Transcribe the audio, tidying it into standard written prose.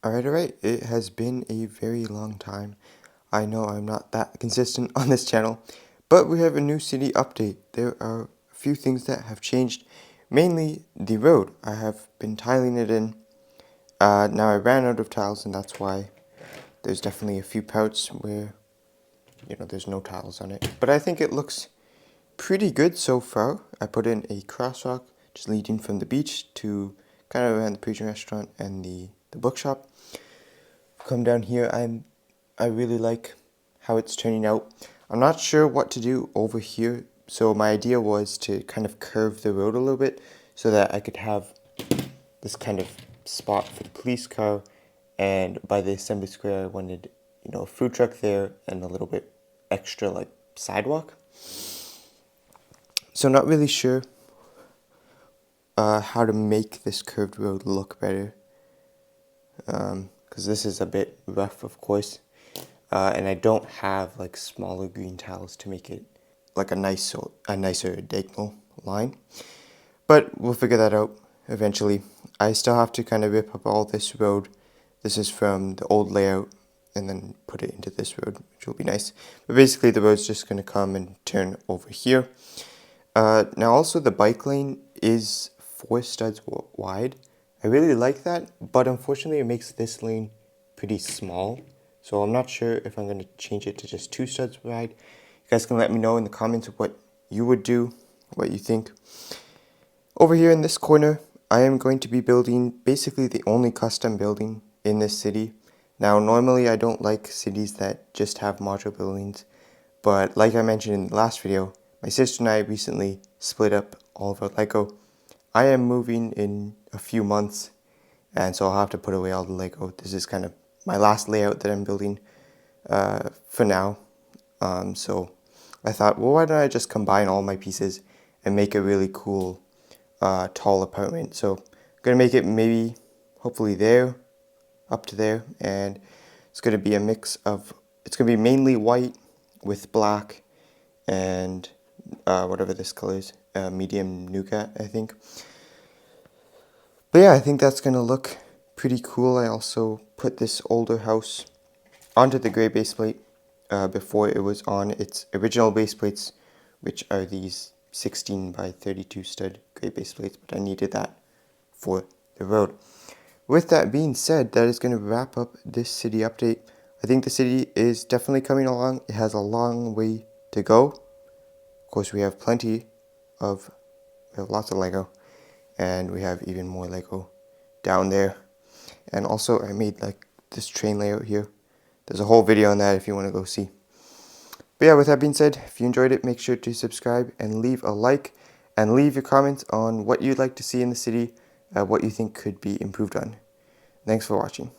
Alright. It has been a very long time. I know I'm not that consistent on this channel, but we have a new city update. There are a few things that have changed, mainly the road. I have been tiling it in. Now I ran out of tiles, and that's why there's definitely a few parts where, there's no tiles on it. But I think it looks pretty good so far. I put in a crosswalk just leading from the beach to kind of around the Persian restaurant and the bookshop. Come down here, I really like how it's turning out. I'm not sure what to do over here, so my idea was to kind of curve the road a little bit so that I could have this kind of spot for the police car, and by the assembly square I wanted, a food truck there and a little bit extra like sidewalk. So not really sure how to make this curved road look better, because this is a bit rough, of course, and I don't have like smaller green tiles to make it like a nicer diagonal line. But we'll figure that out eventually. I still have to kind of rip up all this road. This is from the old layout, and then put it into this road, which will be nice. But basically the road's just going to come and turn over here. Now also the bike lane is 4 studs wide. I really like that, but unfortunately it makes this lane pretty small. So I'm not sure if I'm going to change it to just 2 studs wide. You guys can let me know in the comments what you would do, what you think. Over here in this corner, I am going to be building basically the only custom building in this city. Now normally I don't like cities that just have modular buildings, but like I mentioned in the last video, my sister and I recently split up all of our Lego. I am moving in a few months, and so I'll have to put away all the Lego. This is kind of my last layout that I'm building for now. So I thought, well, why don't I just combine all my pieces and make a really cool tall apartment. So I'm going to make it maybe, hopefully there, up to there, and it's going to be a mix of, it's going to be mainly white with black and whatever this color is, medium nougat, I think. But yeah, I think that's going to look pretty cool. I also put this older house onto the gray base plate before it was on its original base plates, which are these 16 by 32 stud gray base plates, but I needed that for the road. With that being said, that is going to wrap up this city update. I think the city is definitely coming along. It has a long way to go. Of course, we have lots of Lego, and we have even more Lego down there. And also I made like this train layout here. There's a whole video on that if you want to go see. But yeah, with that being said, if you enjoyed it, make sure to subscribe and leave a like, and leave your comments on what you'd like to see in the city, what you think could be improved on. Thanks for watching.